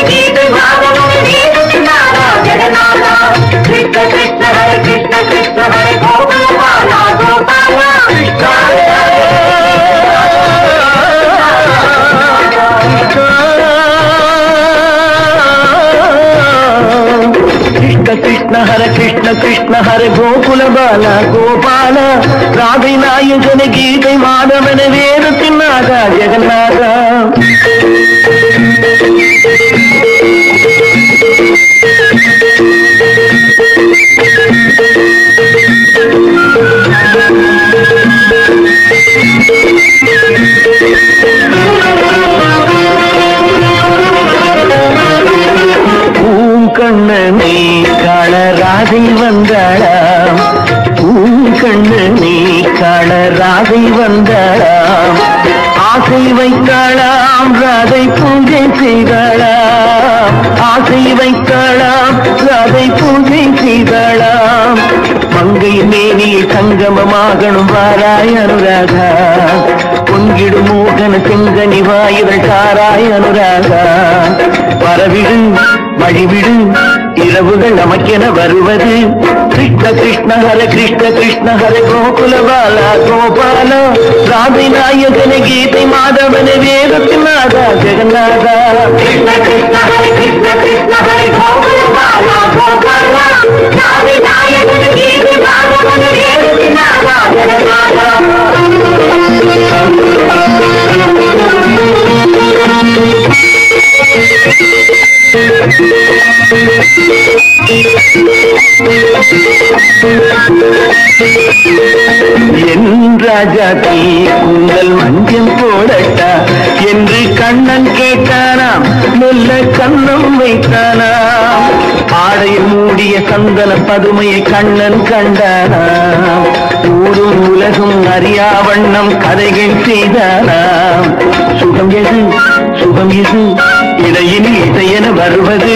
கீதை மாதவனே கிருஷ்ணா ஜெகநாதா கிருஷ்ண கிருஷ்ண ஹரே கிருஷ்ண கிருஷ்ண ஹரே கோபாலா கோபாலா கிருஷ்ண कृष्ण हरे कृष्ण कृष्ण हरे गोकुल बाला गोपाल राधे नायकन गीதை மாதவன வேதத்தின் நாதா ஜெகநாதா கண்ணனை காண ராதை வந்தாளாம் கண்ணனை காண ராதை வந்தாளாம் ஆசை வைத்தாளாம் ராதை பூஜை செய்தாளாம் ஆசை வைத்தாளாம் ராதை பூஜை செய்தாளாம் மங்கை மேனியில் சங்கமமாகணும் வாராய் அனுராதா பொங்கிடும் மோகன செங்கனி வாயுதல் தாராய் அனுராதா வரவிடு வழிவிடு இரவுகள் நமக்கென வருவது கிருஷ்ண கிருஷ்ண ஹரே கிருஷ்ண கிருஷ்ண ஹரே கோகுல பாலா கோபால ராதை நாயகன கீதை மாதவன வேதத்தின் நாதா ஜெகநாதா கிருஷ்ண கிருஷ்ண ஹரே கிருஷ்ண கிருஷ்ண ஹரே கோகுல பாலா கோபாலா ராதை நாயகன கீதை மாதவன வேதத்தின் நாதா ஜெகநாதா என் ராஜாத்தி உங்கள் மஞ்சள் போடட்டா என்று கண்ணன் கேட்டானாம் மெல்ல கண்ணம் வைத்தானாம் ஆடையில் மூடிய சந்தன பதுமையை கண்ணன் கண்டானாம் ஊரும் உலகம் அறியா வண்ணம் கதைகள் செய்தானாம் சுகம் எது சுகம் எது இடையில் இசையென வருவது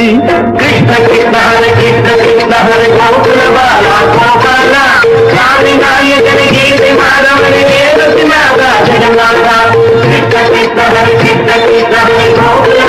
கிருஷ்ண கிருஷ்ண ஹரே கிருஷ்ண கிருஷ்ண ஹரே கோகுல பாலா கோபாலா ராதை நாயகன கீதை மாதவன வேதத்தின் நாதா ஜெகநாதா கிருஷ்ண கிருஷ்ண ஹரே கிருஷ்ண கிருஷ்ண ஹரே கோகுல